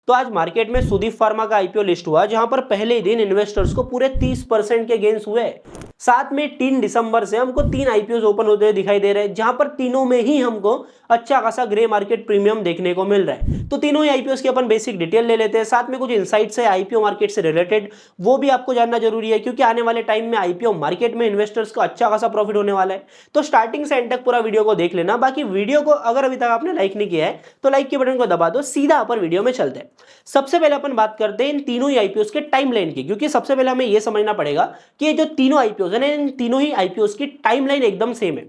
तो आज मार्केट में सुदीप फार्मा का आईपीओ लिस्ट हुआ, जहां पर पहले ही दिन इन्वेस्टर्स को पूरे 30% के गेन्स हुए। साथ में 3 दिसंबर से हमको 3 आईपीओ ओपन होते हुए दिखाई दे रहे हैं, जहां पर तीनों में ही हमको अच्छा खासा ग्रे मार्केट प्रीमियम देखने को मिल रहा है। तो तीनों ही आईपीओ की अपन बेसिक डिटेल ले लेते हैं, साथ में कुछ इनसाइट्स है आईपीओ मार्केट से रिलेटेड, वो भी आपको जानना जरूरी है, क्योंकि आने वाले टाइम में आईपीओ मार्केट में इन्वेस्टर्स को अच्छा खासा प्रॉफिट होने वाला है। तो स्टार्टिंग से एंड तक पूरा वीडियो को देख लेना। बाकी वीडियो को अगर अभी तक आपने लाइक नहीं किया है तो लाइक के बटन को दबा दो, सीधा अपन वीडियो में चलते हैं। सबसे पहले अपन बात करते हैं इन तीनों ही आईपीओ के टाइमलाइन की, क्योंकि सबसे पहले हमें यह समझना पड़ेगा कि ये जो तीनों आईपीओ है ना, इन तीनों ही आईपीओ की टाइमलाइन एकदम सेम है।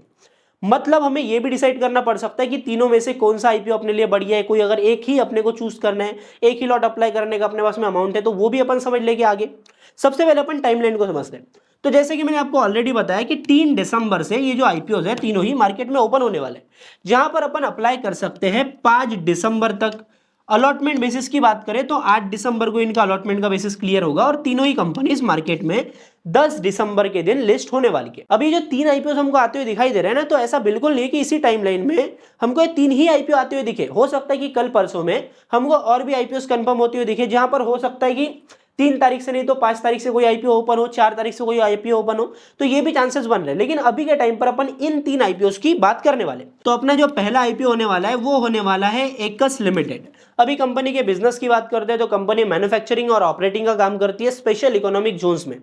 मतलब हमें यह भी डिसाइड करना पड़ सकता है कि तीनों में से कौन सा आईपीओ अपने लिए बढ़िया है। कोई अगर एक ही अपने को चूज करना है, एक ही लॉट अप्लाई करने का अपने पास में अमाउंट है, तो वो भी अपन समझ लेंगे आगे। सबसे पहले अपन टाइमलाइन को समझते हैं। तो जैसे कि मैंने आपको ऑलरेडी बताया कि 3 दिसंबर से ये जो आईपीओ है तीनों ही मार्केट में ओपन होने वाले हैं, जहां पर अपन अप्लाई कर सकते हैं 5 दिसंबर तक। अलॉटमेंट बेसिस की बात करें तो 8 दिसंबर को इनका अलॉटमेंट का बेसिस क्लियर होगा और तीनों ही कंपनीज मार्केट में 10 दिसंबर के दिन लिस्ट होने वाली है। अभी जो 3 आईपीओ हमको आते हुए दिखाई दे रहे हैं ना, तो ऐसा बिल्कुल नहीं कि इसी टाइमलाइन में हमको ये 3 ही आईपीओ आते हुए दिखे। हो सकता है कि कल परसों में हमको और भी आईपीओ कंफर्म होते हुए दिखे, जहां पर हो सकता है कि 3 तारीख से नहीं तो 5 तारीख से कोई आईपीओ ओपन हो, 4 तारीख से कोई आईपीओ ओपन हो, तो ये भी चांसेस बन रहे हैं। लेकिन अभी के टाइम पर अपन इन 3 आईपीओ की बात करने वाले। तो अपना जो पहला आईपीओ होने वाला है वो होने वाला है एकस लिमिटेड। अभी कंपनी के बिजनेस की बात करते हैं तो कंपनी मैन्युफैक्चरिंग और ऑपरेटिंग का काम करती है स्पेशल इकोनॉमिक जोन्स में,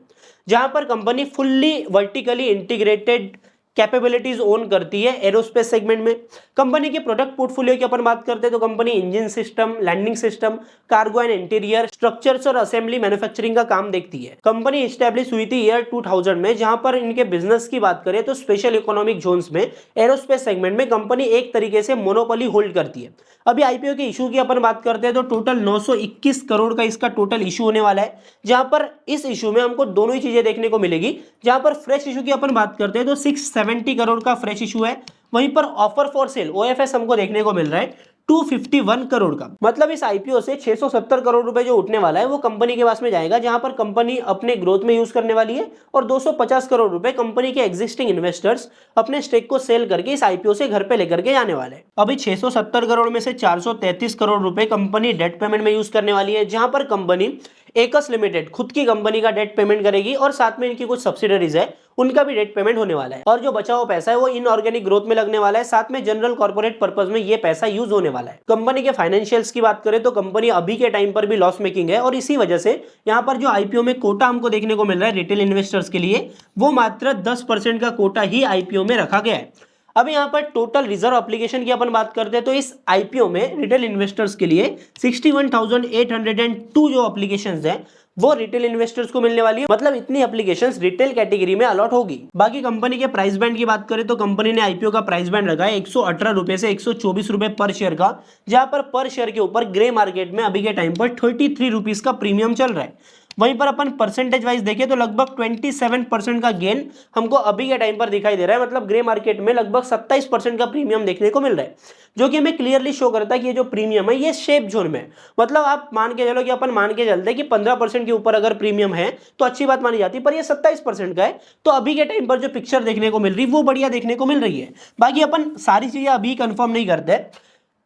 जहां पर company fully vertically integrated capabilities own करती है एरोस्पेस सेगमेंट में। कंपनी के प्रोडक्ट पोर्टफोलियो की अपन बात करते हैं तो company engine system, landing system, cargo and interior structures और असेंबली मैन्युफैक्चरिंग का काम देखती है। कंपनी स्टैब्लिश हुई थी ईयर 2000 में, जहां पर इनके बिजनेस की बात करें तो स्पेशल इकोनॉमिक जोन्स में एरोस्पेस सेगमेंट में कंपनी एक तरीके से मोनोपोली होल्ड करती है। अभी आईपीओ के इशू की अपन बात करते हैं तो टोटल 921 करोड़ का इसका टोटल इशू होने वाला है, जहां पर इस इशू में हमको दोनों ही चीजें देखने को मिलेगी। जहां पर फ्रेश इशू की अपन बात करते हैं तो 670 करोड़ का फ्रेश इशू है। वहीं पर ऑफर फॉर सेल ओएफएस हमको देखने को मिल रहा है 251 करोड़ का। मतलब इस आईपीओ से 670 करोड़ रुपए जो उठने वाला है वो कंपनी के पास में जाएगा, जहां पर कंपनी अपने ग्रोथ में यूज करने वाली है, और 250 करोड़ रुपए कंपनी के एग्जिस्टिंग इन्वेस्टर्स अपने स्टेक को सेल करके इस आईपीओ से घर पे लेकर के जाने वाले हैं। अभी 670 करोड़ में से 433 करोड़ रुपए कंपनी डेट पेमेंट में यूज करने वाली है, जहां पर कंपनी एकस लिमिटेड खुद की कंपनी का डेट पेमेंट करेगी और साथ में इनकी कुछ सब्सिडरीज है उनका भी डेट पेमेंट होने वाला है। और जो बचा हुआ पैसा है वो इनऑर्गेनिक ग्रोथ में लगने वाला है, साथ में जनरल कॉर्पोरेट पर्पस में ये पैसा यूज होने वाला है। कंपनी के फाइनेंशियल्स की बात करें तो कंपनी अभी के टाइम पर भी लॉस मेकिंग है, और इसी वजह से यहाँ पर जो आईपीओ में कोटा हमको देखने को मिल रहा है रिटेल इन्वेस्टर्स के लिए, वो मात्र 10% का कोटा ही आईपीओ में रखा गया है। अब यहाँ पर टोटल रिजर्व एप्लीकेशन की अपन बात करते हैं तो इस आईपीओ में रिटेल इन्वेस्टर्स के लिए 61,802 जो एप्लीकेशंस हैं वो रिटेल इन्वेस्टर्स को मिलने वाली है। मतलब इतनी एप्लीकेशंस रिटेल कैटेगरी में अलॉट होगी। बाकी कंपनी के प्राइस बैंड की बात करें तो कंपनी ने आईपीओ का प्राइस बैंड रखा है 118 रुपए से 124 रुपए पर शेयर का, जहां पर शेयर के ऊपर ग्रे मार्केट में अभी के टाइम पर 33 रुपीज का प्रीमियम चल रहा है। वहीं पर अपन परसेंटेज वाइज देखें तो लगभग 27% का गेन हमको अभी के टाइम पर दिखाई दे रहा है। मतलब ग्रे मार्केट में लगभग 27% का प्रीमियम देखने को मिल रहा है, जो कि हमें क्लियरली शो करता है कि ये जो प्रीमियम है ये शेप जोन में है। मतलब आप मान के चलो कि अपन मान के चलते हैं कि 15% के ऊपर अगर प्रीमियम है तो अच्छी बात मानी जाती है, पर ये 27% का है, तो अभी के टाइम पर जो पिक्चर देखने को मिल रही है वो बढ़िया देखने को मिल रही है। बाकी अपन सारी चीजें अभी कंफर्म नहीं करते।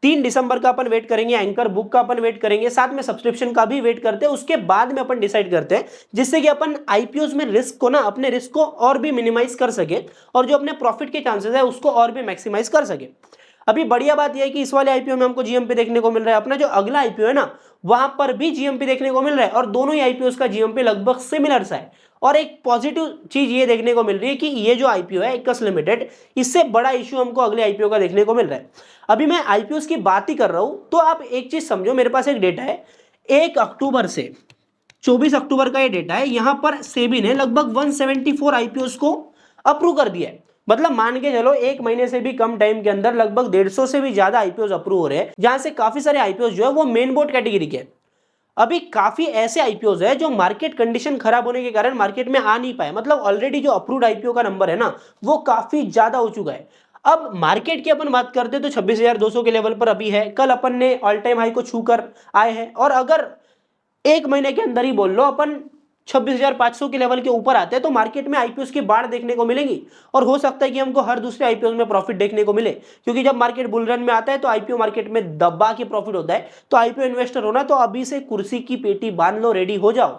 3 दिसंबर का अपन वेट करेंगे, एंकर बुक का अपन वेट करेंगे, साथ में सब्सक्रिप्शन का भी वेट करते हैं, उसके बाद में अपन डिसाइड करते हैं, जिससे कि अपन आईपीओ में रिस्क को ना, अपने रिस्क को और भी मिनिमाइज कर सके और जो अपने प्रॉफिट के चांसेस है उसको और भी मैक्सिमाइज कर सके। अभी बढ़िया बात यह है कि इस वाले आईपीओ में हमको जीएमपी देखने को मिल रहा है। अपना जो अगला आईपीओ है ना, वहां पर भी जीएमपी देखने को मिल रहा है, और दोनों ही आईपीओ का जीएमपी लगभग सिमिलर सा है। और एक पॉजिटिव चीज ये देखने को मिल रही है कि ये जो आईपीओ है एकस लिमिटेड, इससे बड़ा इश्यू हमको अगले आईपीओ का देखने को मिल रहा है। अभी मैं आईपीओ की बात ही कर रहा हूं, तो आप एक चीज समझो, मेरे पास एक डेटा है 1 अक्टूबर से 24 अक्टूबर का ये डेटा है। यहां पर सेबी ने लगभग 174 आईपीओ को अप्रूव कर दिया है। मतलब मान के चलो 1 महीने से भी कम टाइम के अंदर लगभग 150 से भी ज्यादा आईपीओ अप्रूव हो रहे हैं, जहां से काफी सारे आईपीओ जो है वो मेन बोर्ड कैटेगरी के। अभी काफी ऐसे आईपीओ है जो मार्केट कंडीशन खराब होने के कारण मार्केट में आ नहीं पाए। मतलब ऑलरेडी जो अप्रूव्ड आईपीओ का नंबर है ना, वो काफी ज्यादा हो चुका है। अब मार्केट की अपन बात करते हैं तो 26,200 के लेवल पर अभी है। कल अपन ने ऑल टाइम हाई को छूकर आए हैं, और अगर 1 महीने के अंदर ही बोल लो अपन 26,500 के लेवल के ऊपर आते हैं तो मार्केट में आईपीओ की बाढ़ देखने को मिलेगी और हो सकता है कि हमको हर दूसरे आईपीओ में प्रॉफिट देखने को मिले, क्योंकि जब मार्केट बुल रन में आता है तो आईपीओ मार्केट में दबा के प्रॉफिट होता है। तो आईपीओ इन्वेस्टर होना तो अभी से कुर्सी की पेटी बांध लो, रेडी हो जाओ।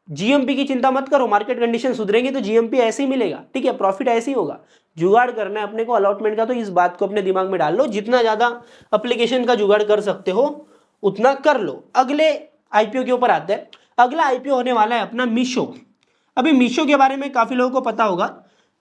जीएमपी की चिंता मत करो, मार्केट कंडीशन सुधरेंगे तो जीएमपी ऐसे ही मिलेगा, ठीक है, प्रॉफिट ऐसे ही होगा। जुगाड़ करना है अपने को अलॉटमेंट का, तो इस बात को अपने दिमाग में डाल लो, जितना ज्यादा एप्लीकेशन का जुगाड़ कर सकते हो उतना कर लो। अगले आईपीओ के ऊपर आते हैं। अगला आईपीओ होने वाला है अपना मीशो। अभी मीशो के बारे में काफी लोगों को पता होगा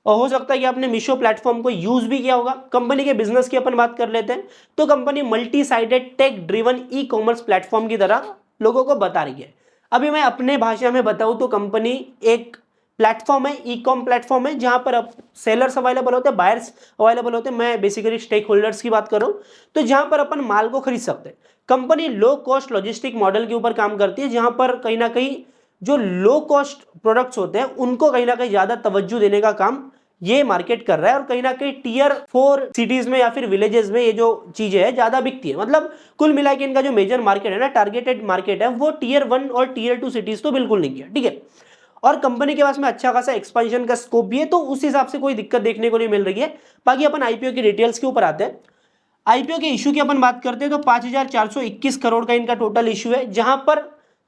और हो सकता है कि आपने मीशो प्लेटफॉर्म को यूज भी किया होगा। कंपनी के बिजनेस की अपन बात कर लेते हैं तो company multi sided tech driven e commerce platform की तरह लोगों को बता रही है। अभी मैं अपने भाषा में बताऊं तो कंपनी एक प्लेटफॉर्म है, ई कॉम प्लेटफॉर्म है, जहां पर अब सेलर्स अवेलेबल होते हैं, बायर्स अवेलेबल होते हैं, मैं बेसिकली स्टेक होल्डर्स की बात कर रहा हूं, तो जहां पर अपन माल को खरीद सकते हैं। Company low cost logistic model के ऊपर काम करती है, जहां पर कहीं ना कहीं जो लो कॉस्ट प्रोडक्ट्स होते हैं उनको कहीं ना कहीं ज्यादा तवज्जो देने का काम ये मार्केट कर रहा है और कहीं ना कहीं टियर 4 सिटीज में या फिर विलेजेस में ये जो चीजें है ज्यादा बिकती है। मतलब कुल मिला के इनका जो मेजर मार्केट है ना, टारगेटेड मार्केट है, वो टियर 1 और टियर 2 सिटीज तो बिल्कुल नहीं है, ठीक है। और कंपनी के पास में अच्छा खासा एक्सपेंशन का स्कोप भी है, तो उस हिसाब से कोई दिक्कत देखने को नहीं मिल रही है। बाकी अपन आईपीओ की डिटेल्स के ऊपर आते हैं। आईपीओ के इशू की अपन बात करते हैं तो 5,421 करोड़ का इनका टोटल इशू है, जहां पर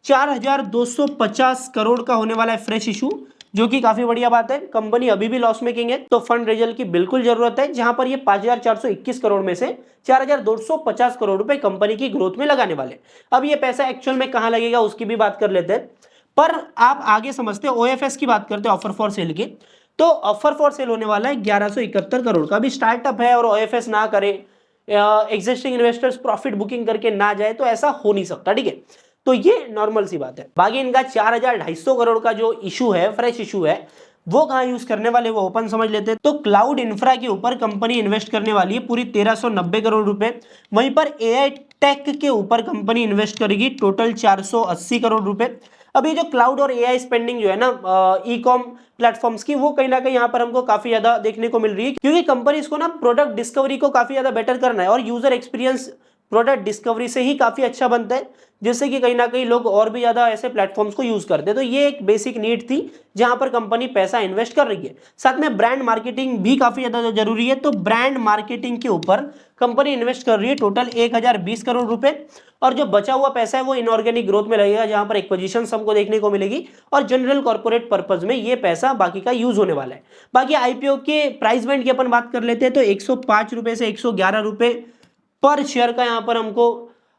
4,250 करोड़ का होने वाला है फ्रेश इशू, जो कि काफी बढ़िया बात है। कंपनी अभी भी लॉस मेकिंग है तो फंड रेजल की बिल्कुल जरूरत है, जहां पर ये 5,421 करोड़ में से 4,250 करोड़ रुपए कंपनी की ग्रोथ में लगाने वाले। अब ये पैसा एक्चुअल में कहां लगेगा उसकी भी बात कर लेते हैं, पर आप आगे समझते हैं। ओएफएस की बात करते हैं, ऑफर फॉर सेल की, तो ऑफर फॉर सेल होने वाला है 1171 करोड़ का। अभी स्टार्टअप है और ओएफएस ना करे, एग्जिस्टिंग इन्वेस्टर्स प्रॉफिट बुकिंग करके ना जाए तो ऐसा हो नहीं सकता, ठीक है। तो ये नॉर्मल सी बात है। बाकी इनका 4,250 करोड़ का जो इशू है, फ्रेश इशू है, वो कहां यूज करने वाले वो ओपन समझ लेते हैं। तो क्लाउड इंफ्रा के ऊपर कंपनी इन्वेस्ट करने वाली है पूरी 1,390 करोड़ रुपए। वहीं पर एआई टेक के ऊपर कंपनी इन्वेस्ट करेगी टोटल 480 करोड़ रुपए। अभी जो क्लाउड और एआई स्पेंडिंग जो है ना ई कॉम प्लेटफॉर्म्स की, वो कहीं ना कहीं यहाँ पर हमको काफी ज्यादा देखने को मिल रही है, क्योंकि कंपनीज को ना प्रोडक्ट डिस्कवरी को काफी ज्यादा बेटर करना है और यूजर एक्सपीरियंस प्रोडक्ट डिस्कवरी से ही काफी अच्छा बनता है, जिससे कि कहीं ना कहीं लोग और भी ज्यादा ऐसे प्लेटफॉर्म्स को यूज करते हैं। तो ये एक बेसिक नीड थी जहां पर कंपनी पैसा इन्वेस्ट कर रही है। साथ में ब्रांड मार्केटिंग भी काफी ज्यादा जरूरी है, तो ब्रांड मार्केटिंग के ऊपर कंपनी इन्वेस्ट कर रही है टोटल 1,020 करोड़ रुपए। और जो बचा हुआ पैसा है वो इनऑर्गेनिक ग्रोथ में लगेगा, जहां पर एक्विजिशन हमको देखने को मिलेगी और जनरल कॉर्पोरेट पर्पज में ये पैसा बाकी का यूज होने वाला है। बाकी आईपीओ के प्राइस बैंड की अपन बात कर लेते हैं तो 105 रुपए से 111 रुपए पर शेयर का यहाँ पर हमको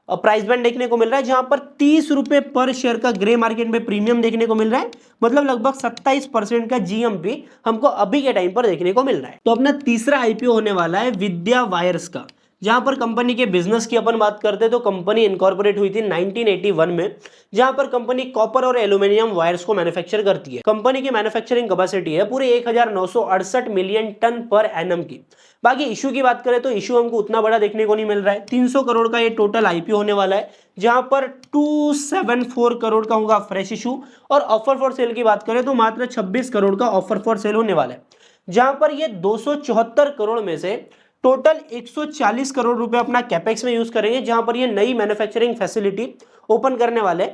प्राइस बैंड देखने को मिल रहा है, जहां पर 30 रुपए पर शेयर का ग्रे मार्केट में प्रीमियम देखने को मिल रहा है। मतलब लगभग 27% का जीएमपी हमको अभी के टाइम पर देखने को मिल रहा है। तो अपना तीसरा आईपीओ होने वाला है विद्या वायर्स का, जहां पर कंपनी के बिजनेस की अपन बात करते हैं तो कंपनी इनकॉर्पोरेट हुई थी 1981 में, जहां पर कंपनी कॉपर और एल्यूमिनियम वायर्स को मैन्युफैक्चर करती है। कंपनी की मैन्युफैक्चरिंग कैपेसिटी है पूरे 1,968 मिलियन टन पर एनम की। बाकी इशू की बात करें तो इशू हमको उतना बड़ा देखने को नहीं मिल रहा है। 300 करोड़ का ये टोटल आईपीओ होने वाला है, जहां पर 274 करोड़ का होगा फ्रेश इशू और ऑफर फॉर सेल की बात करें तो मात्र 26 करोड़ का ऑफर फॉर सेल होने वाला है, जहां पर ये 274 करोड़ में से टोटल 140 करोड़ रुपए अपना कैपेक्स में यूज करेंगे, जहां पर ये नई मैन्युफैक्चरिंग फैसिलिटी ओपन करने वाले।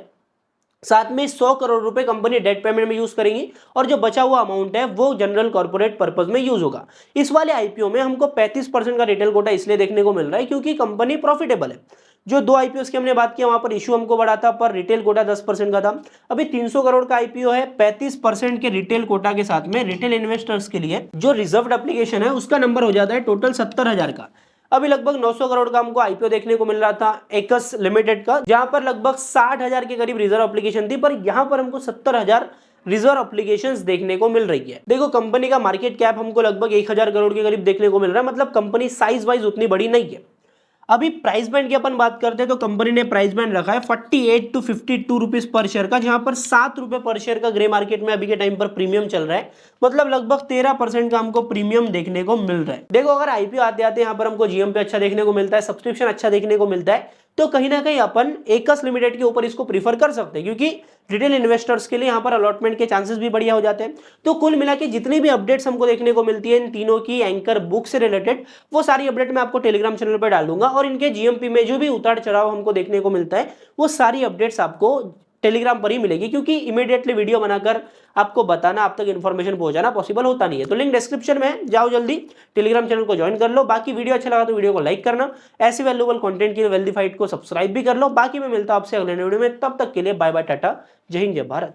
साथ में 100 करोड़ रुपए कंपनी डेट पेमेंट में यूज करेंगी और जो बचा हुआ अमाउंट है वो जनरल कॉर्पोरेट पर्पस में यूज होगा। इस वाले आईपीओ में हमको 35% का रिटेल कोटा इसलिए देखने को मिल रहा है क्योंकि कंपनी प्रॉफिटेबल है। जो दो आईपीओ की हमने बात किया वहां पर इशू हमको बढ़ा था, पर रिटेल कोटा 10% का था। अभी 300 करोड़ का आईपीओ है, 35% के रिटेल कोटा के साथ में रिटेल इन्वेस्टर्स के लिए जो रिजर्व्ड एप्लीकेशन है उसका नंबर हो जाता है टोटल 70,000 का। अभी लगभग 900 करोड़ का हमको आईपीओ देखने को मिल रहा था एकस लिमिटेड का, जहां पर लगभग 60,000 के करीब रिजर्व एप्लीकेशन थी, पर यहां पर हमको 70,000 रिजर्व एप्लीकेशंस देखने को मिल रही है। देखो कंपनी का मार्केट कैप हमको लगभग 1,000 करोड़ के करीब देखने को मिल रहा है, मतलब कंपनी साइज वाइज उतनी बड़ी नहीं है। अभी प्राइस बैंड की अपन बात करते हैं तो कंपनी ने प्राइस बैंड रखा है 48 टू 52 रुपीज पर शेयर का, जहां पर 7 रुपए पर शेयर का ग्रे मार्केट में अभी के टाइम पर प्रीमियम चल रहा है। मतलब लगभग 13% का हमको प्रीमियम देखने को मिल रहा है। देखो अगर आईपीओ आते आते यहाँ पर हमको जीएमपी अच्छा देखने को मिलता है, सब्सक्रिप्शन अच्छा देखने को मिलता है, तो कहीं ना कहीं अपन एकस लिमिटेड के ऊपर इसको प्रीफर कर सकते हैं, क्योंकि रिटेल इन्वेस्टर्स के लिए यहाँ पर अलॉटमेंट के चांसेस भी बढ़िया हो जाते हैं। तो कुल मिला के जितनी भी अपडेट्स हमको देखने को मिलती है इन तीनों की एंकर बुक से रिलेटेड, वो सारी अपडेट मैं आपको टेलीग्राम चैनल पर डाल दूंगा और इनके जीएमपी में जो भी उतार चढ़ाव हमको देखने को मिलता है वो सारी अपडेट्स आपको टेलीग्राम पर ही मिलेगी, क्योंकि इमीडिएटली वीडियो बनाकर आपको बताना, आप तक इन्फॉर्मेशन पहुंचाना पॉसिबल होता नहीं है। तो लिंक डिस्क्रिप्शन में है, जाओ जल्दी टेलीग्राम चैनल को ज्वाइन कर लो। बाकी वीडियो अच्छा लगा तो वीडियो को लाइक करना, ऐसी वैल्यूएबल कंटेंट के लिए वेल्दी फाइट को सब्सक्राइब भी कर लो। बाकी मैं मिलता हूं आपसे अगले वीडियो में, तब तक के लिए बाय बाय, टाटा, जय हिंद, जय भारत।